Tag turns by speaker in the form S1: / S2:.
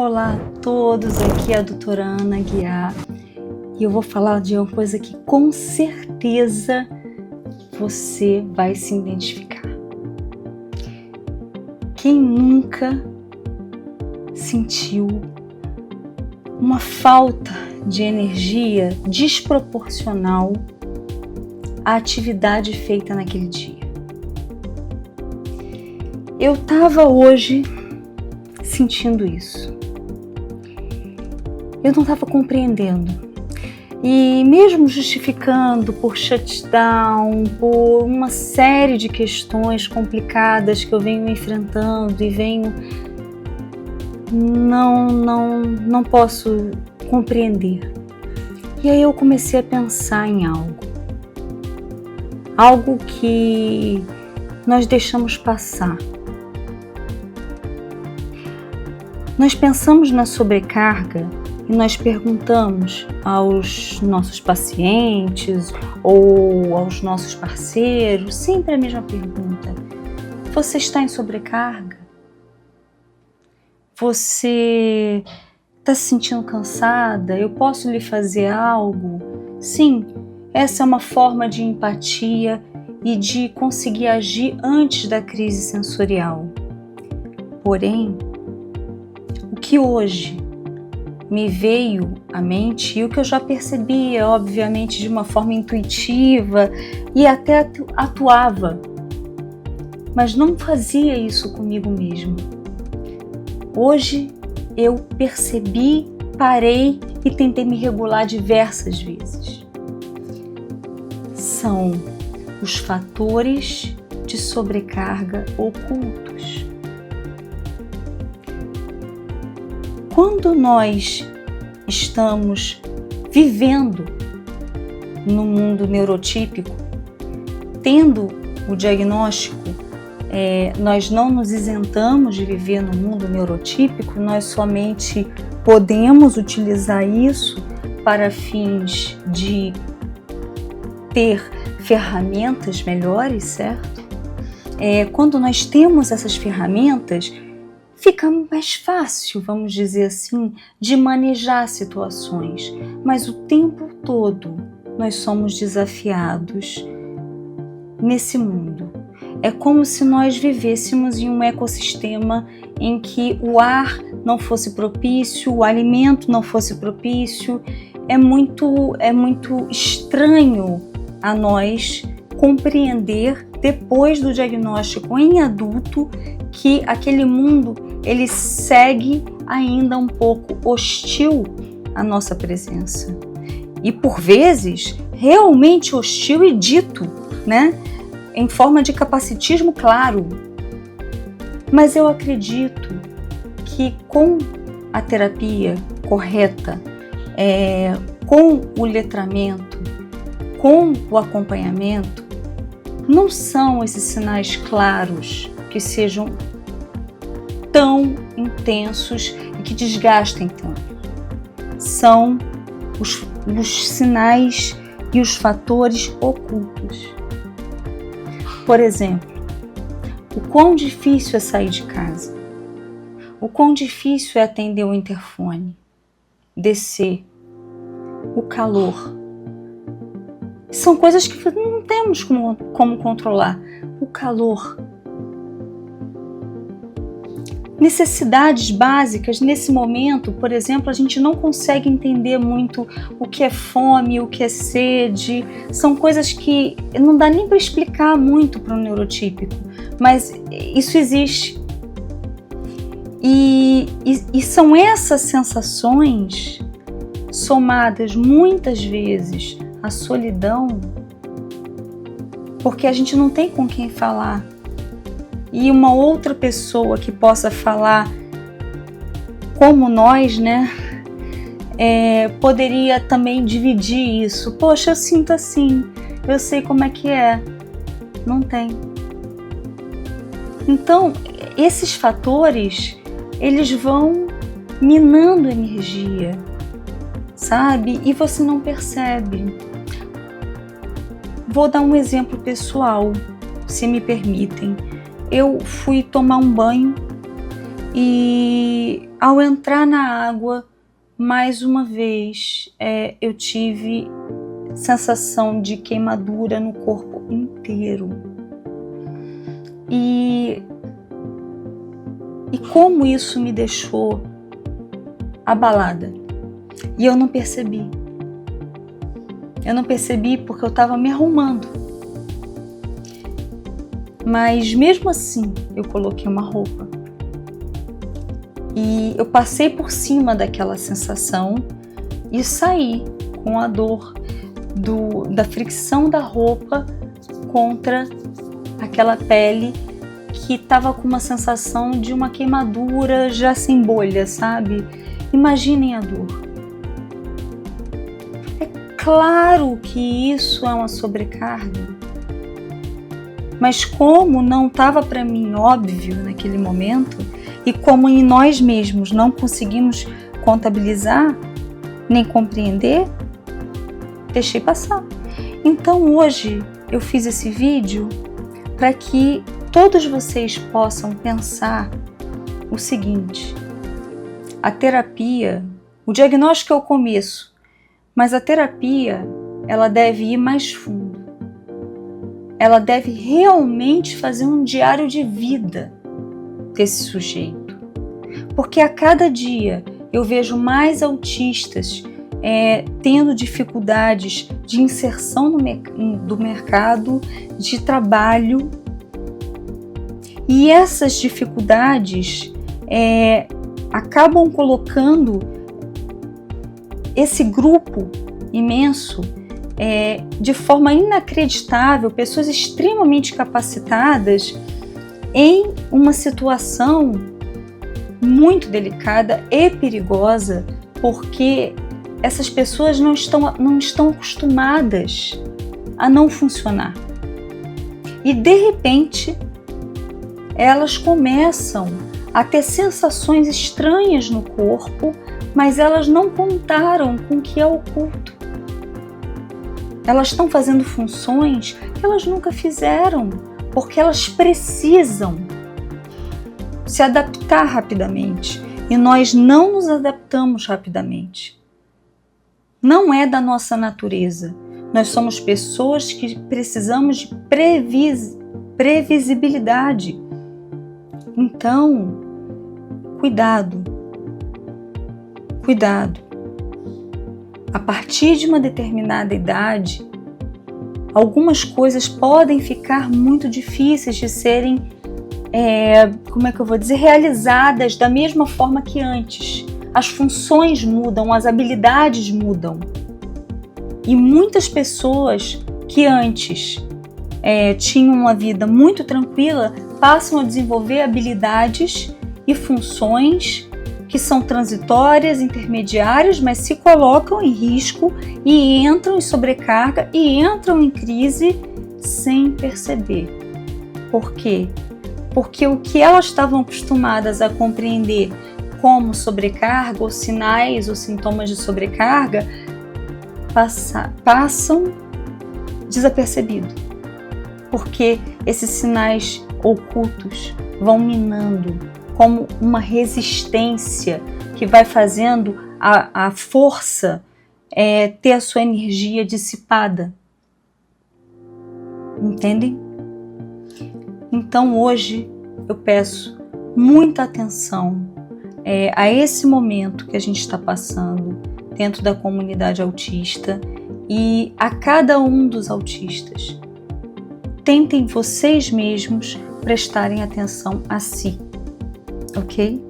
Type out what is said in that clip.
S1: Olá a todos, aqui é a doutora Ana Guiar e eu vou falar de uma coisa que com certeza você vai se identificar. Quem nunca sentiu uma falta de energia desproporcional à atividade feita naquele dia? Eu estava hoje sentindo isso. Eu não estava compreendendo. E mesmo justificando por shutdown, por uma série de questões complicadas que eu venho enfrentando e venho... Não posso compreender. E aí eu comecei a pensar em algo que nós deixamos passar. Nós pensamos na sobrecarga e nós perguntamos aos nossos pacientes ou aos nossos parceiros, sempre a mesma pergunta: você está em sobrecarga? Você está se sentindo cansada? Eu posso lhe fazer algo? Sim, essa é uma forma de empatia e de conseguir agir antes da crise sensorial. Porém, o que hoje me veio à mente e o que eu já percebia, obviamente, de uma forma intuitiva e até atuava, mas não fazia isso comigo mesmo. Hoje eu percebi, parei e tentei me regular diversas vezes. São os fatores de sobrecarga ocultos. Quando nós estamos vivendo no mundo neurotípico, tendo o diagnóstico, nós não nos isentamos de viver no mundo neurotípico, nós somente podemos utilizar isso para fins de ter ferramentas melhores, certo? Quando nós temos essas ferramentas, fica mais fácil, vamos dizer assim, de manejar situações, mas o tempo todo nós somos desafiados nesse mundo. É como se nós vivêssemos em um ecossistema em que o ar não fosse propício, o alimento não fosse propício. É muito estranho a nós compreender, depois do diagnóstico em adulto, que aquele mundo ele segue ainda um pouco hostil à nossa presença. E por vezes, realmente hostil e dito, né? Em forma de capacitismo, claro. Mas eu acredito que com a terapia correta, com o letramento, com o acompanhamento, não são esses sinais claros que sejam tão intensos e que desgastem tanto. São os sinais e os fatores ocultos. Por exemplo, o quão difícil é sair de casa, o quão difícil é atender o interfone, descer, o calor. São coisas que não temos como controlar. O calor. Necessidades básicas, nesse momento, por exemplo, a gente não consegue entender muito o que é fome, o que é sede. São coisas que não dá nem para explicar muito para um neurotípico, mas isso existe. E são essas sensações somadas muitas vezes à solidão, porque a gente não tem com quem falar. E uma outra pessoa que possa falar como nós, né, poderia também dividir isso. Poxa, eu sinto assim, eu sei como é que é. Não tem. Então, esses fatores, eles vão minando energia, sabe? E você não percebe. Vou dar um exemplo pessoal, se me permitem. Eu fui tomar um banho e ao entrar na água, mais uma vez, eu tive sensação de queimadura no corpo inteiro. E como isso me deixou abalada. E eu não percebi. Eu não percebi porque eu estava me arrumando. Mas mesmo assim, eu coloquei uma roupa. E eu passei por cima daquela sensação e saí com a dor da fricção da roupa contra aquela pele que estava com uma sensação de uma queimadura já sem bolha, sabe? Imaginem a dor. É claro que isso é uma sobrecarga, mas como não estava para mim óbvio naquele momento, e como em nós mesmos não conseguimos contabilizar nem compreender, deixei passar. Então hoje eu fiz esse vídeo para que todos vocês possam pensar o seguinte: a terapia, o diagnóstico é o começo, mas a terapia, ela deve ir mais fundo. Ela deve realmente fazer um diário de vida desse sujeito. Porque a cada dia eu vejo mais autistas tendo dificuldades de inserção do mercado de trabalho. E essas dificuldades acabam colocando esse grupo imenso de forma inacreditável, pessoas extremamente capacitadas, em uma situação muito delicada e perigosa, porque essas pessoas não estão acostumadas a não funcionar. E de repente, elas começam a ter sensações estranhas no corpo, mas elas não contaram com o que é oculto. Elas estão fazendo funções que elas nunca fizeram, porque elas precisam se adaptar rapidamente. E nós não nos adaptamos rapidamente. Não é da nossa natureza. Nós somos pessoas que precisamos de previsibilidade. Então, cuidado. Cuidado. A partir de uma determinada idade, algumas coisas podem ficar muito difíceis de serem, realizadas da mesma forma que antes. As funções mudam, as habilidades mudam. E muitas pessoas que antes tinham uma vida muito tranquila passam a desenvolver habilidades e funções que são transitórias, intermediárias, mas se colocam em risco e entram em sobrecarga e entram em crise sem perceber. Por quê? Porque o que elas estavam acostumadas a compreender como sobrecarga, ou sinais ou sintomas de sobrecarga, passam desapercebidos. Porque esses sinais ocultos vão minando como uma resistência que vai fazendo a força ter a sua energia dissipada. Entendem? Então hoje eu peço muita atenção a esse momento que a gente está passando dentro da comunidade autista e a cada um dos autistas. Tentem vocês mesmos prestarem atenção a si, ok?